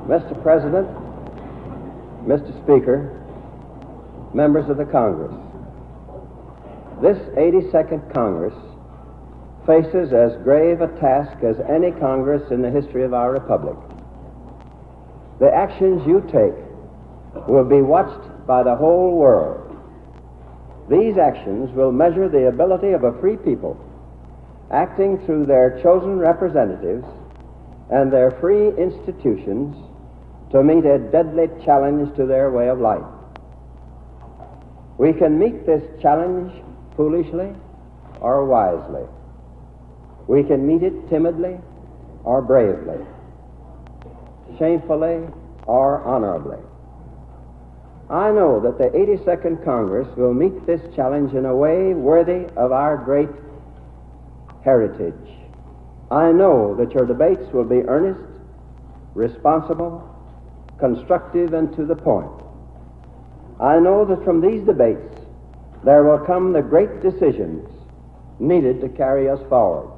Mr. President, Mr. Speaker, members of the Congress, this 82nd Congress faces as grave a task as any Congress in the history of our Republic. The actions you take will be watched by the whole world. These actions will measure the ability of a free people, acting through their chosen representatives and their free institutions, to meet a deadly challenge to their way of life. We can meet this challenge foolishly or wisely. We can meet it timidly or bravely, shamefully or honorably. I know that the 82nd Congress will meet this challenge in a way worthy of our great heritage. I know that your debates will be earnest, responsible, constructive, and to the point. I know that from these debates there will come the great decisions needed to carry us forward.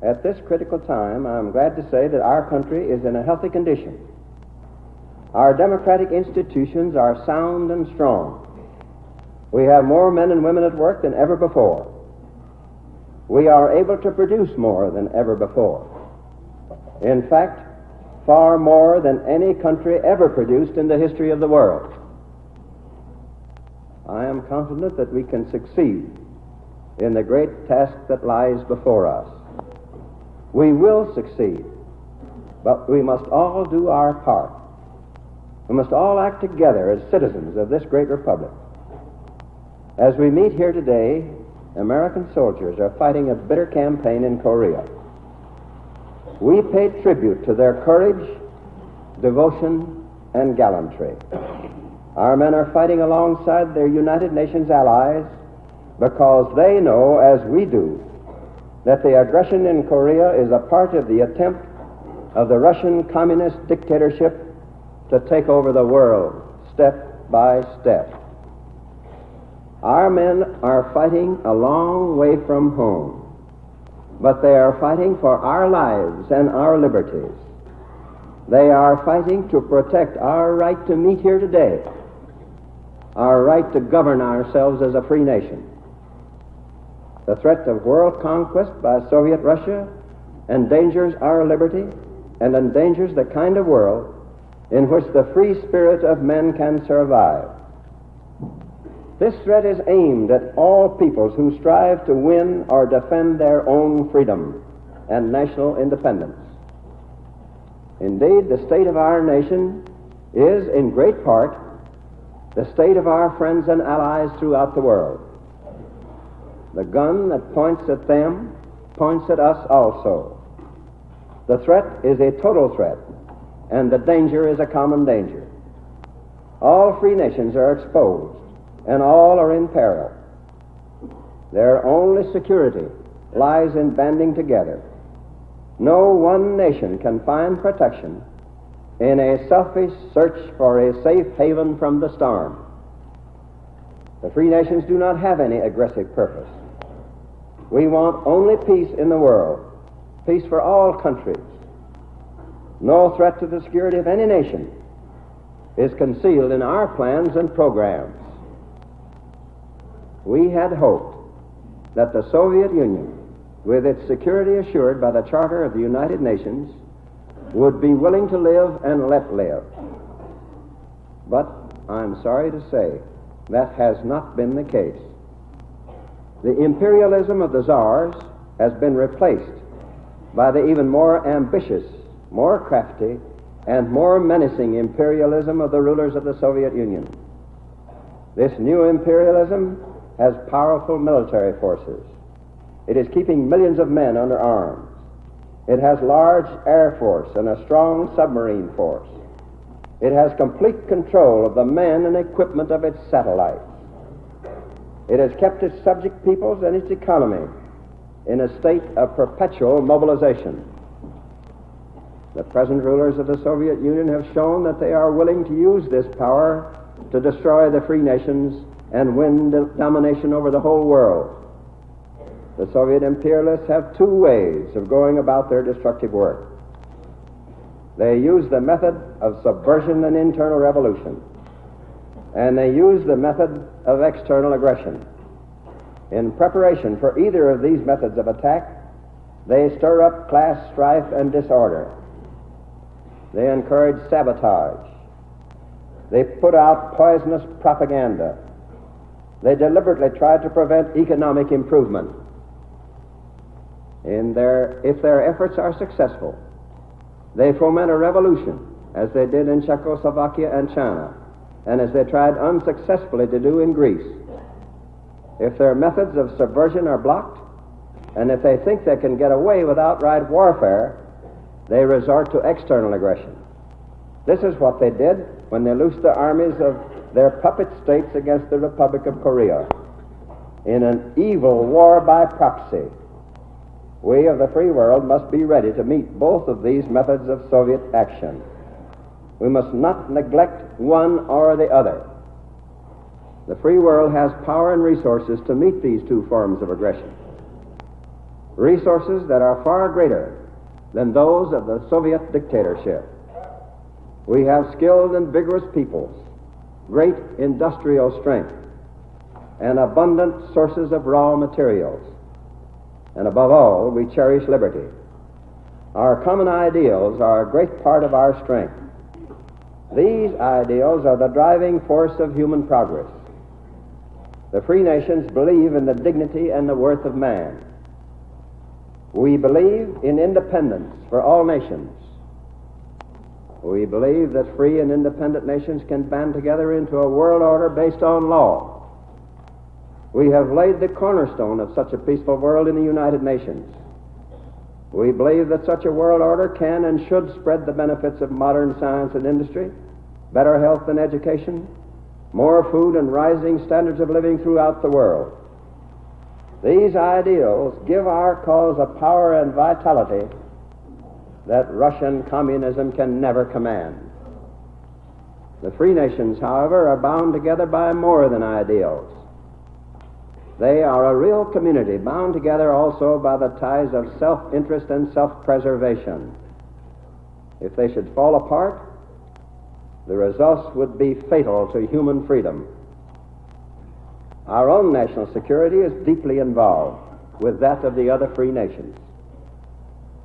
At this critical time, I'm glad to say that our country is in a healthy condition. Our democratic institutions are sound and strong. We have more men and women at work than ever before. We are able to produce more than ever before. In fact, far more than any country ever produced in the history of the world. I am confident that we can succeed in the great task that lies before us. We will succeed, but we must all do our part. We must all act together as citizens of this great republic. As we meet here today, American soldiers are fighting a bitter campaign in Korea. We pay tribute to their courage, devotion, and gallantry. Our men are fighting alongside their United Nations allies because they know, as we do, that the aggression in Korea is a part of the attempt of the Russian communist dictatorship to take over the world step by step. Our men are fighting a long way from home, but they are fighting for our lives and our liberties. They are fighting to protect our right to meet here today, our right to govern ourselves as a free nation. The threat of world conquest by Soviet Russia endangers our liberty and endangers the kind of world in which the free spirit of men can survive. This threat is aimed at all peoples who strive to win or defend their own freedom and national independence. Indeed, the state of our nation is, in great part, the state of our friends and allies throughout the world. The gun that points at them points at us also. The threat is a total threat, and the danger is a common danger. All free nations are exposed, and all are in peril. Their only security lies in banding together. No one nation can find protection in a selfish search for a safe haven from the storm. The free nations do not have any aggressive purpose. We want only peace in the world, peace for all countries. No threat to the security of any nation is concealed in our plans and programs. We had hoped that the Soviet Union, with its security assured by the Charter of the United Nations, would be willing to live and let live. But I'm sorry to say that has not been the case. The imperialism of the czars has been replaced by the even more ambitious, more crafty, and more menacing imperialism of the rulers of the Soviet Union. This new imperialism has powerful military forces. It is keeping millions of men under arms. It has large air force and a strong submarine force. It has complete control of the men and equipment of its satellites. It has kept its subject peoples and its economy in a state of perpetual mobilization. The present rulers of the Soviet Union have shown that they are willing to use this power to destroy the free nations and win domination over the whole world. The Soviet imperialists have two ways of going about their destructive work. They use the method of subversion and internal revolution, and they use the method of external aggression. In preparation for either of these methods of attack, they stir up class strife and disorder. They encourage sabotage. They put out poisonous propaganda. They deliberately try to prevent economic improvement. If their efforts are successful, they foment a revolution, as they did in Czechoslovakia and China, and as they tried unsuccessfully to do in Greece. If their methods of subversion are blocked, and if they think they can get away with outright warfare, they resort to external aggression. This is what they did when they loosed the armies of their puppet states against the Republic of Korea. In an evil war by proxy, we of the free world must be ready to meet both of these methods of Soviet action. We must not neglect one or the other. The free world has power and resources to meet these two forms of aggression, resources that are far greater than those of the Soviet dictatorship. We have skilled and vigorous peoples, great industrial strength, and abundant sources of raw materials. And above all, we cherish liberty. Our common ideals are a great part of our strength. These ideals are the driving force of human progress. The free nations believe in the dignity and the worth of man. We believe in independence for all nations. We believe that free and independent nations can band together into a world order based on law. We have laid the cornerstone of such a peaceful world in the United Nations. We believe that such a world order can and should spread the benefits of modern science and industry, better health and education, more food and rising standards of living throughout the world. These ideals give our cause a power and vitality that Russian communism can never command. The free nations, however, are bound together by more than ideals. They are a real community, bound together also by the ties of self-interest and self-preservation. If they should fall apart, the results would be fatal to human freedom. Our own national security is deeply involved with that of the other free nations.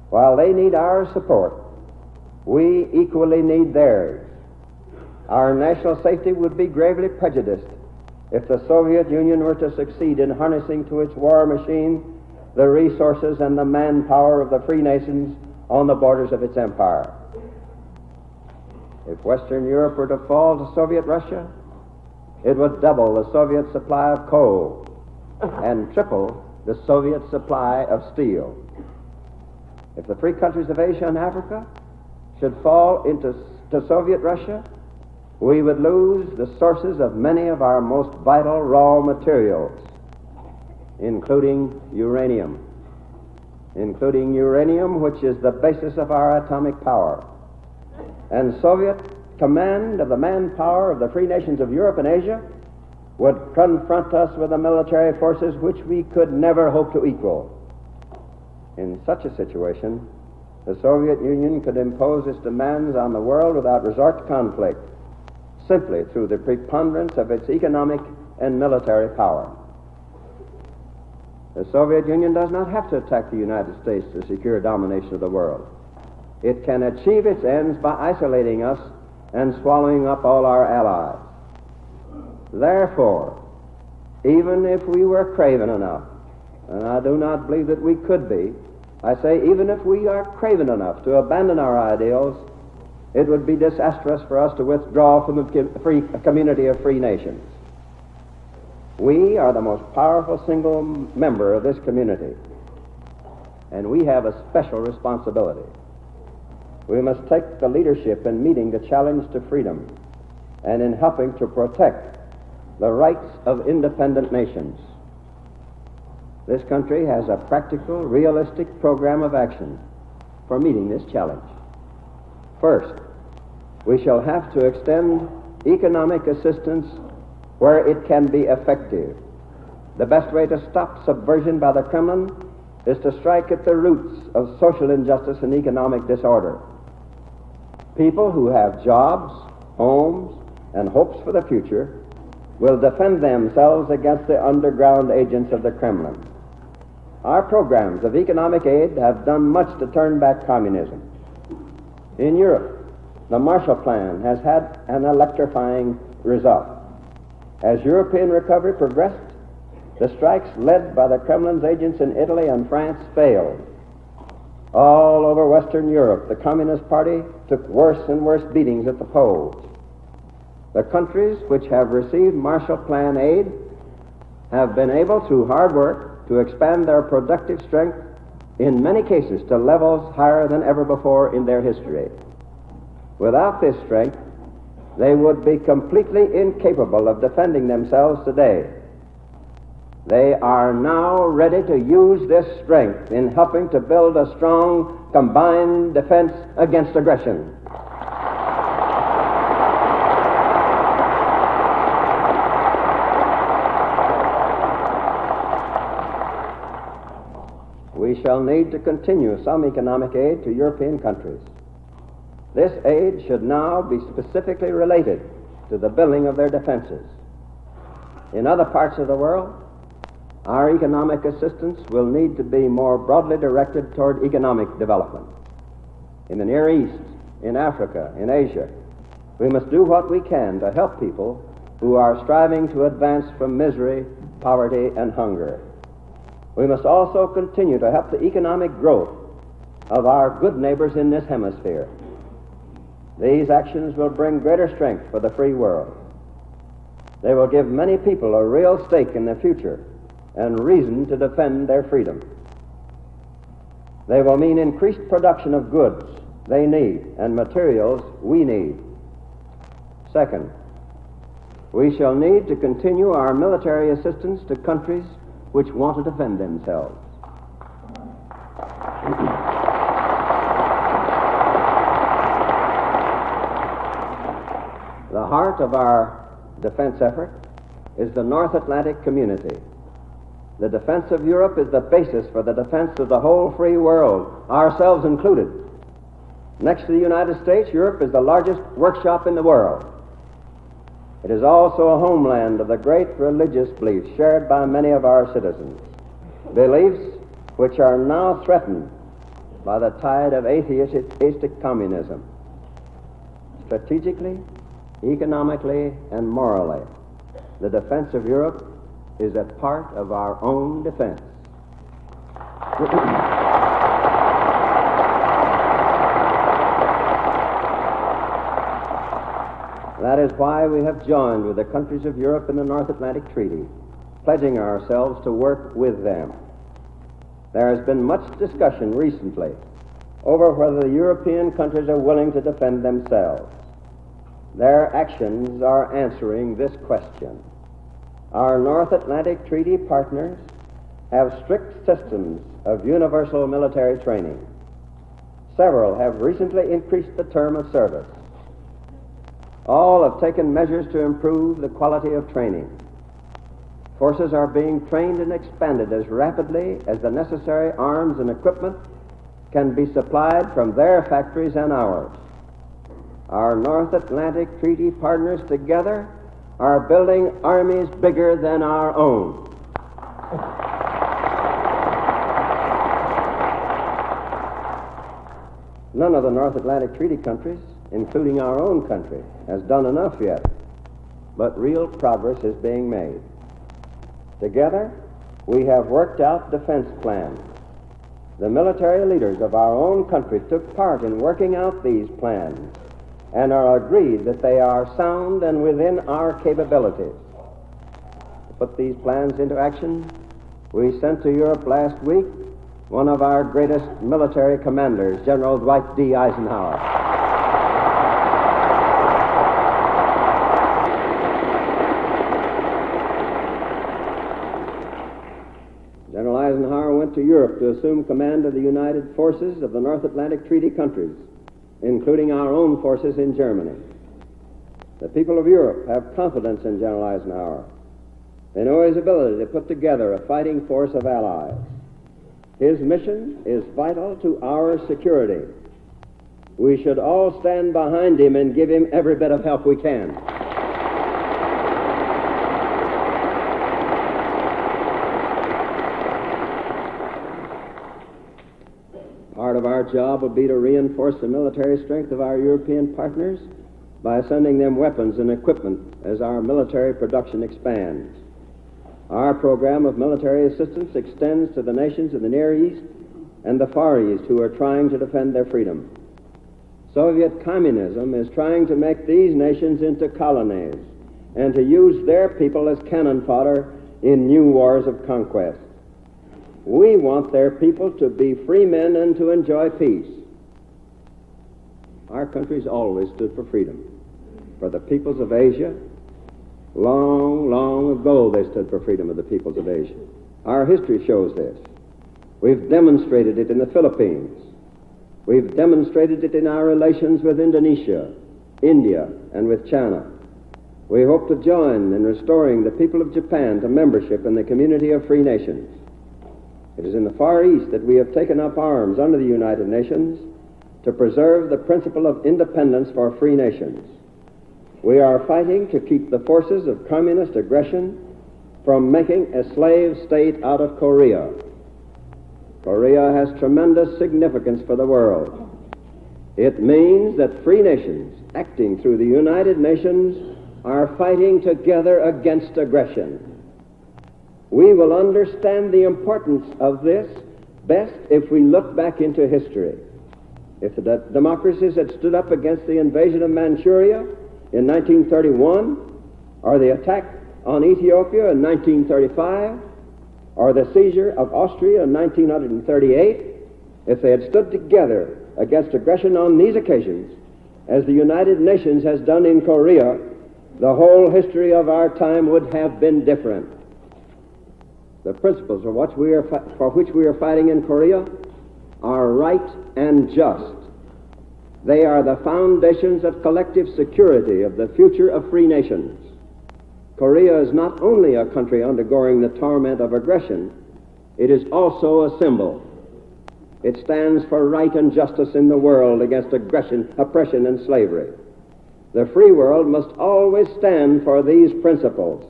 While they need our support, we equally need theirs. Our national safety would be gravely prejudiced if the Soviet Union were to succeed in harnessing to its war machine the resources and the manpower of the free nations on the borders of its empire. If Western Europe were to fall to Soviet Russia, it would double the Soviet supply of coal and triple the Soviet supply of steel. If the free countries of Asia and Africa should fall into Soviet Russia, we would lose the sources of many of our most vital raw materials, including uranium, which is the basis of our atomic power. And Soviet command of the manpower of the free nations of Europe and Asia would confront us with the military forces which we could never hope to equal. In such a situation, the Soviet Union could impose its demands on the world without resort to conflict, simply through the preponderance of its economic and military power. The Soviet Union does not have to attack the United States to secure domination of the world. It can achieve its ends by isolating us and swallowing up all our allies. Therefore, even if we were craven enough, and I do not believe that we could be, I say even if we are craven enough to abandon our ideals, it would be disastrous for us to withdraw from the community of free nations. We are the most powerful single member of this community, and we have a special responsibility. We must take the leadership in meeting the challenge to freedom and in helping to protect the rights of independent nations. This country has a practical, realistic program of action for meeting this challenge. First, we shall have to extend economic assistance where it can be effective. The best way to stop subversion by the Kremlin is to strike at the roots of social injustice and economic disorder. People who have jobs, homes, and hopes for the future will defend themselves against the underground agents of the Kremlin. Our programs of economic aid have done much to turn back communism. In Europe, the Marshall Plan has had an electrifying result. As European recovery progressed, the strikes led by the Kremlin's agents in Italy and France failed. All over Western Europe, the Communist Party took worse and worse beatings at the polls. The countries which have received Marshall Plan aid have been able, through hard work, to expand their productive strength, in many cases to levels higher than ever before in their history. Without this strength, they would be completely incapable of defending themselves today. They are now ready to use this strength in helping to build a strong combined defense against aggression. We shall need to continue some economic aid to European countries. This aid should now be specifically related to the building of their defenses. In other parts of the world, our economic assistance will need to be more broadly directed toward economic development. In the Near East, in Africa, in Asia, we must do what we can to help people who are striving to advance from misery, poverty, and hunger. We must also continue to help the economic growth of our good neighbors in this hemisphere. These actions will bring greater strength for the free world. They will give many people a real stake in the future and reason to defend their freedom. They will mean increased production of goods they need and materials we need. Second, we shall need to continue our military assistance to countries which want to defend themselves. The heart of our defense effort is the North Atlantic community. The defense of Europe is the basis for the defense of the whole free world, ourselves included. Next to the United States, Europe is the largest workshop in the world. It is also a homeland of the great religious beliefs shared by many of our citizens, beliefs which are now threatened by the tide of atheistic communism. Strategically, economically, and morally, the defense of Europe is a part of our own defense. That is why we have joined with the countries of Europe in the North Atlantic Treaty, pledging ourselves to work with them. There has been much discussion recently over whether the European countries are willing to defend themselves. Their actions are answering this question. Our North Atlantic Treaty partners have strict systems of universal military training. Several have recently increased the term of service. All have taken measures to improve the quality of training. Forces are being trained and expanded as rapidly as the necessary arms and equipment can be supplied from their factories and ours. Our North Atlantic Treaty partners together are building armies bigger than our own. None of the North Atlantic Treaty countries, including our own country, has done enough yet, but real progress is being made. Together, we have worked out defense plans. The military leaders of our own country took part in working out these plans and are agreed that they are sound and within our capabilities. To put these plans into action, we sent to Europe last week one of our greatest military commanders, General Dwight D. Eisenhower. General Eisenhower went to Europe to assume command of the united forces of the North Atlantic Treaty countries, including our own forces in Germany. The people of Europe have confidence in General Eisenhower. They know his ability to put together a fighting force of allies. His mission is vital to our security. we should all stand behind him and give him every bit of help we can. Part of our job will be to reinforce the military strength of our European partners by sending them weapons and equipment as our military production expands. Our program of military assistance extends to the nations of the Near East and the Far East who are trying to defend their freedom. Soviet communism is trying to make these nations into colonies and to use their people as cannon fodder in new wars of conquest. We want their people to be free men and to enjoy peace. Our country's always stood for freedom. For the peoples of Asia, long, long ago they stood for freedom of the peoples of Asia. Our history shows this. We've demonstrated it in the Philippines. We've demonstrated it in our relations with Indonesia, India, and with China. We hope to join in restoring the people of Japan to membership in the community of free nations. It is in the Far East that we have taken up arms under the United Nations to preserve the principle of independence for free nations. We are fighting to keep the forces of communist aggression from making a slave state out of Korea. Korea has tremendous significance for the world. It means that free nations, acting through the United Nations, are fighting together against aggression. We will understand the importance of this best if we look back into history. If the democracies had stood up against the invasion of Manchuria in 1931, or the attack on Ethiopia in 1935, or the seizure of Austria in 1938, if they had stood together against aggression on these occasions, as the United Nations has done in Korea, the whole history of our time would have been different. The principles for which we are fighting in Korea are right and just. They are the foundations of collective security of the future of free nations. Korea is not only a country undergoing the torment of aggression, it is also a symbol. It stands for right and justice in the world against aggression, oppression, and slavery. The free world must always stand for these principles,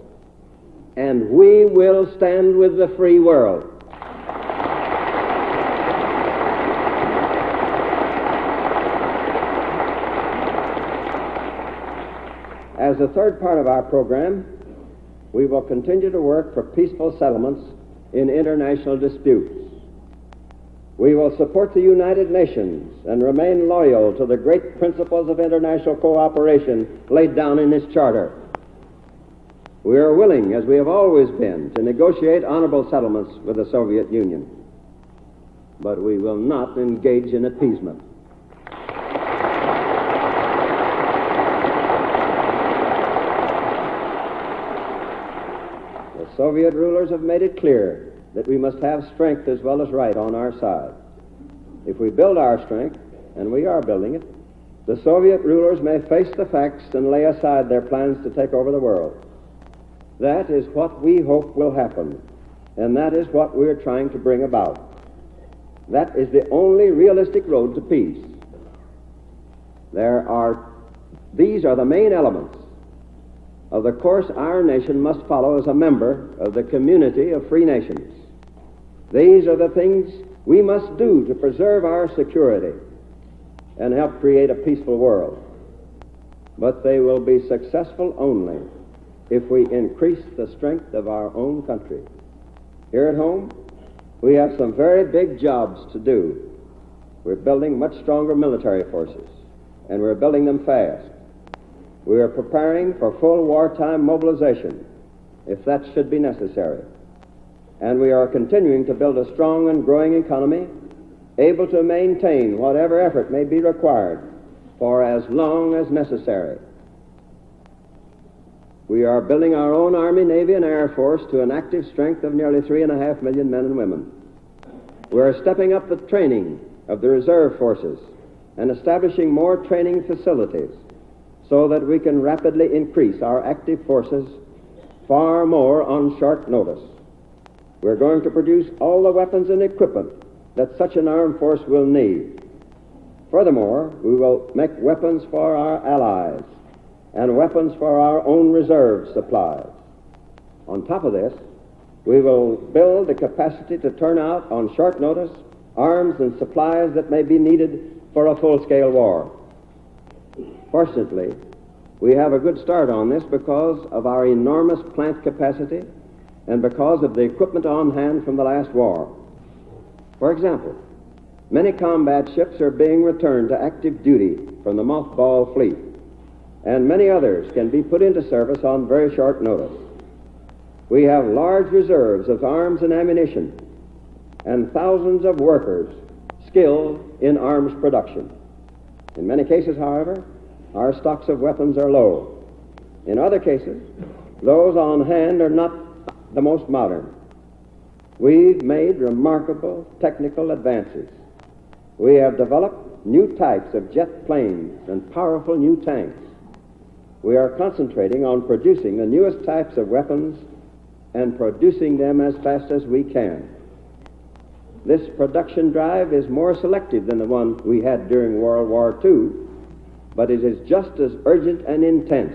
and we will stand with the free world. As a third part of our program, we will continue to work for peaceful settlements in international disputes. We will support the United Nations and remain loyal to the great principles of international cooperation laid down in this charter. We are willing, as we have always been, to negotiate honorable settlements with the Soviet Union, but we will not engage in appeasement. The Soviet rulers have made it clear that we must have strength as well as right on our side. If we build our strength, and we are building it, the Soviet rulers may face the facts and lay aside their plans to take over the world. That is what we hope will happen, and that is what we're trying to bring about. That is the only realistic road to peace. These are the main elements of the course our nation must follow as a member of the community of free nations. These are the things we must do to preserve our security and help create a peaceful world. But they will be successful only if we increase the strength of our own country. Here at home, we have some very big jobs to do. We're building much stronger military forces, and we're building them fast. We are preparing for full wartime mobilization, if that should be necessary. And we are continuing to build a strong and growing economy, able to maintain whatever effort may be required for as long as necessary. We are building our own Army, Navy, and Air Force to an active strength of nearly 3.5 million men and women. We are stepping up the training of the reserve forces and establishing more training facilities so that we can rapidly increase our active forces far more on short notice. We're going to produce all the weapons and equipment that such an armed force will need. Furthermore, we will make weapons for our allies and weapons for our own reserve supplies. On top of this, we will build the capacity to turn out on short notice arms and supplies that may be needed for a full-scale war. Fortunately, we have a good start on this because of our enormous plant capacity and because of the equipment on hand from the last war. For example, many combat ships are being returned to active duty from the mothball fleet, and many others can be put into service on very short notice. We have large reserves of arms and ammunition and thousands of workers skilled in arms production. In many cases, however, our stocks of weapons are low. In other cases, those on hand are not the most modern. We've made remarkable technical advances. We have developed new types of jet planes and powerful new tanks. We are concentrating on producing the newest types of weapons and producing them as fast as we can. This production drive is more selective than the one we had during World War II, but it is just as urgent and intense.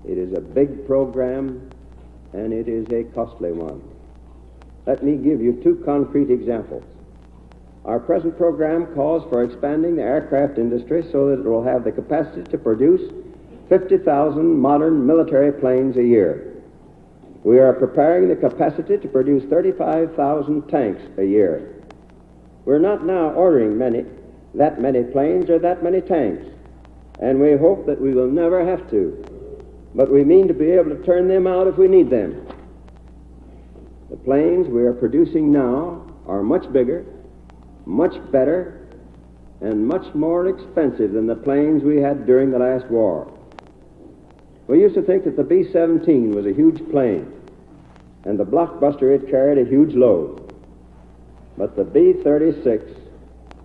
It is a big program, and it is a costly one. Let me give you two concrete examples. Our present program calls for expanding the aircraft industry so that it will have the capacity to produce 50,000 modern military planes a year. We are preparing the capacity to produce 35,000 tanks a year. We're not now ordering that many planes or that many tanks, and we hope that we will never have to, but we mean to be able to turn them out if we need them. The planes we are producing now are much bigger, much better, and much more expensive than the planes we had during the last war. We used to think that the B-17 was a huge plane, and the blockbuster it carried a huge load. But the B-36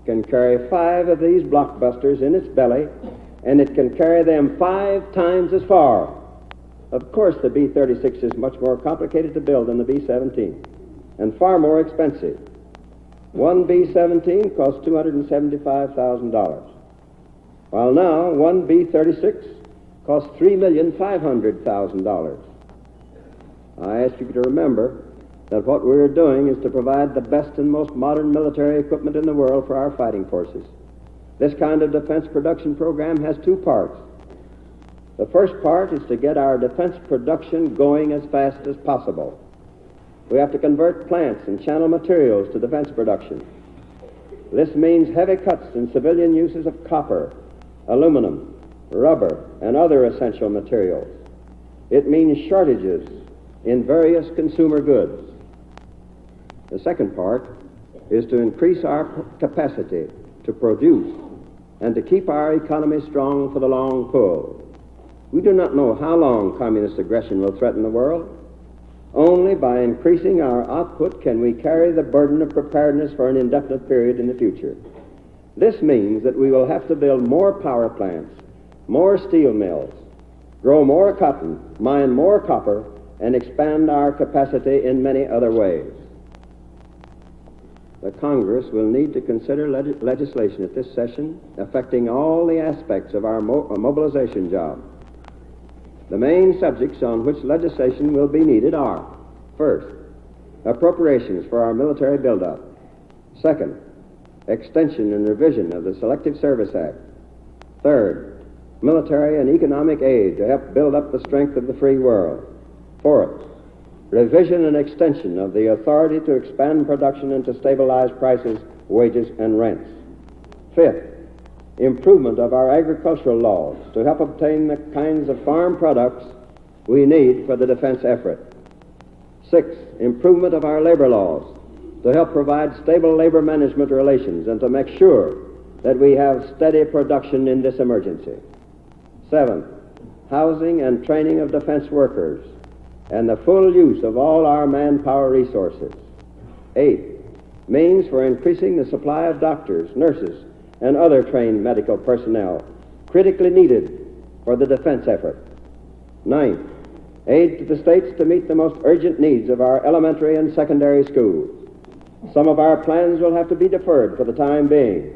can carry 5 of these blockbusters in its belly, and it can carry them 5 times as far. Of course, the B-36 is much more complicated to build than the B-17, and far more expensive. One B-17 costs $275,000, while now one B-36 costs $3,500,000. I ask you to remember that what we are doing is to provide the best and most modern military equipment in the world for our fighting forces. This kind of defense production program has 2 parts. The first part is to get our defense production going as fast as possible. We have to convert plants and channel materials to defense production. This means heavy cuts in civilian uses of copper, aluminum, rubber, and other essential materials. It means shortages in various consumer goods. The second part is to increase our capacity to produce and to keep our economy strong for the long pull. We do not know how long communist aggression will threaten the world. Only by increasing our output can we carry the burden of preparedness for an indefinite period in the future. This means that we will have to build more power plants, more steel mills, grow more cotton, mine more copper, and expand our capacity in many other ways. The Congress will need to consider legislation at this session affecting all the aspects of our mobilization job. The main subjects on which legislation will be needed are: first, appropriations for our military buildup; second, extension and revision of the Selective Service Act; third, military and economic aid to help build up the strength of the free world; fourth, revision and extension of the authority to expand production and to stabilize prices, wages, and rents; fifth, improvement of our agricultural laws to help obtain the kinds of farm products we need for the defense effort; sixth, improvement of our labor laws to help provide stable labor management relations and to make sure that we have steady production in this emergency; seventh, housing and training of defense workers and the full use of all our manpower resources; eighth, means for increasing the supply of doctors, nurses, and other trained medical personnel critically needed for the defense effort; ninth, aid to the states to meet the most urgent needs of our elementary and secondary schools. Some of our plans will have to be deferred for the time being.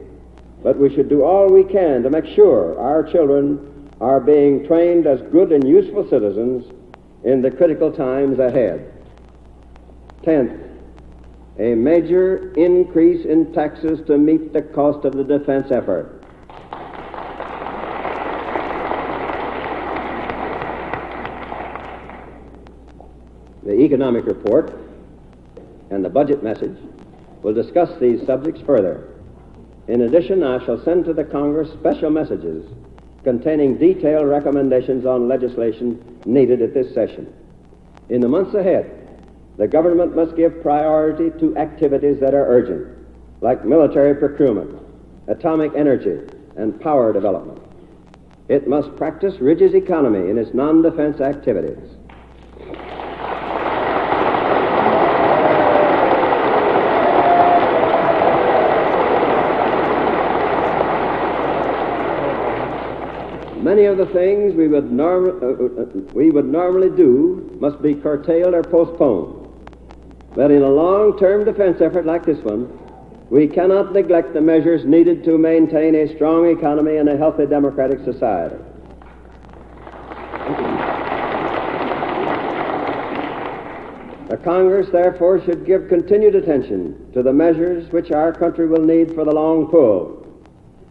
but we should do all we can to make sure our children are being trained as good and useful citizens in the critical times ahead. 10th, a major increase in taxes to meet the cost of the defense effort. The economic report and the budget message will discuss these subjects further. In addition, I shall send to the Congress special messages containing detailed recommendations on legislation needed at this session. In the months ahead, the government must give priority to activities that are urgent, like military procurement, atomic energy, and power development. It must practice rigid economy in its non-defense activities. Many of the things we would normally do must be curtailed or postponed. But in a long-term defense effort like this one, we cannot neglect the measures needed to maintain a strong economy and a healthy democratic society. The Congress, therefore, should give continued attention to the measures which our country will need for the long pull,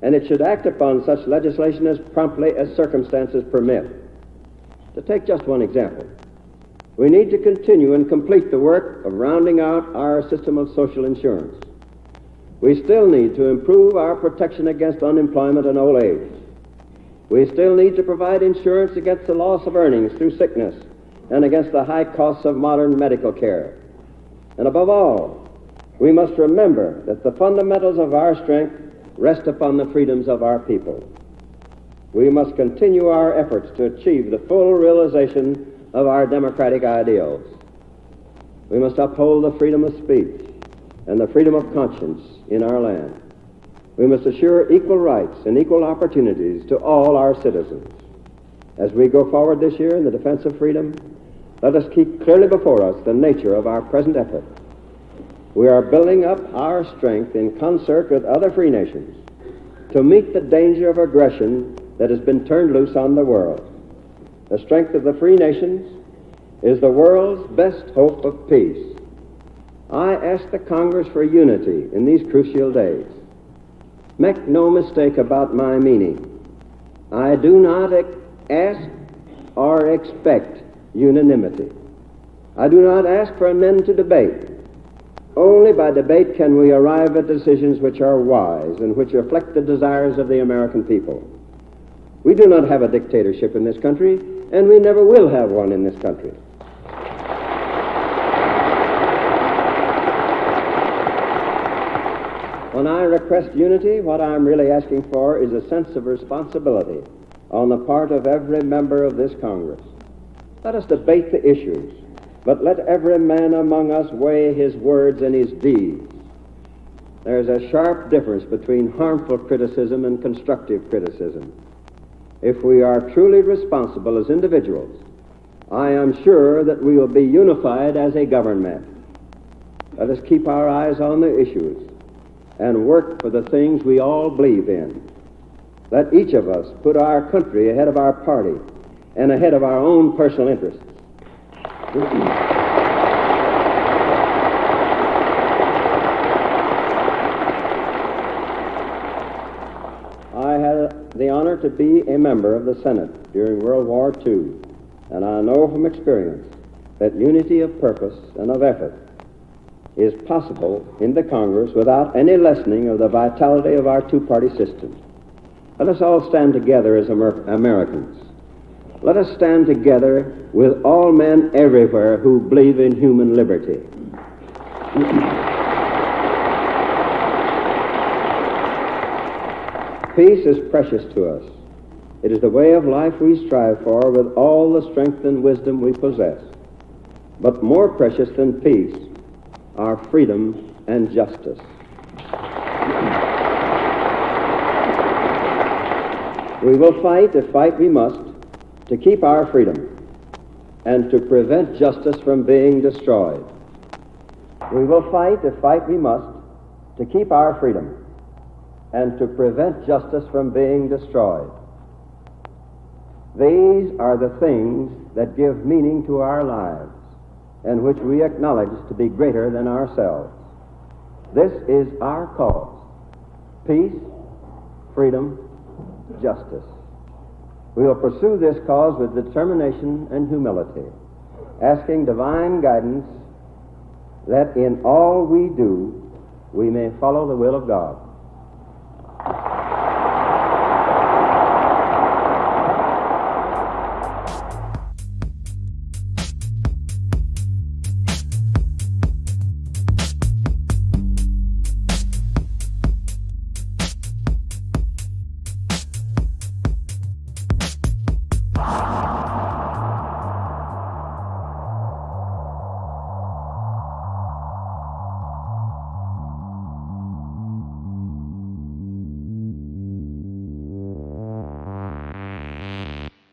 and it should act upon such legislation as promptly as circumstances permit. To take just one example, we need to continue and complete the work of rounding out our system of social insurance. We still need to improve our protection against unemployment and old age. We still need to provide insurance against the loss of earnings through sickness and against the high costs of modern medical care. And above all, we must remember that the fundamentals of our strength rest upon the freedoms of our people. We must continue our efforts to achieve the full realization of our democratic ideals. We must uphold the freedom of speech and the freedom of conscience in our land. We must assure equal rights and equal opportunities to all our citizens. As we go forward this year in the defense of freedom, let us keep clearly before us the nature of our present effort. We are building up our strength in concert with other free nations to meet the danger of aggression that has been turned loose on the world. The strength of the free nations is the world's best hope of peace. I ask the Congress for unity in these crucial days. Make no mistake about my meaning. I do not ask or expect unanimity. I do not ask for men to debate. Only by debate can we arrive at decisions which are wise and which reflect the desires of the American people. We do not have a dictatorship in this country, and we never will have one in this country. When I request unity, what I'm really asking for is a sense of responsibility on the part of every member of this Congress. Let us debate the issues, but let every man among us weigh his words and his deeds. There's a sharp difference between harmful criticism and constructive criticism. If we are truly responsible as individuals, I am sure that we will be unified as a government. Let us keep our eyes on the issues and work for the things we all believe in. Let each of us put our country ahead of our party and ahead of our own personal interests. I had the honor to be a member of the Senate during World War II, and I know from experience that unity of purpose and of effort is possible in the Congress without any lessening of the vitality of our two-party system. Let us all stand together as Americans. Let us stand together with all men everywhere who believe in human liberty. Peace is precious to us. It is the way of life we strive for with all the strength and wisdom we possess. But more precious than peace are freedom and justice. We will fight, if fight we must, to keep our freedom and to prevent justice from being destroyed. We will fight, if fight we must, to keep our freedom and to prevent justice from being destroyed. These are the things that give meaning to our lives and which we acknowledge to be greater than ourselves. This is our cause: peace, freedom, justice. We will pursue this cause with determination and humility, asking divine guidance that in all we do we may follow the will of God.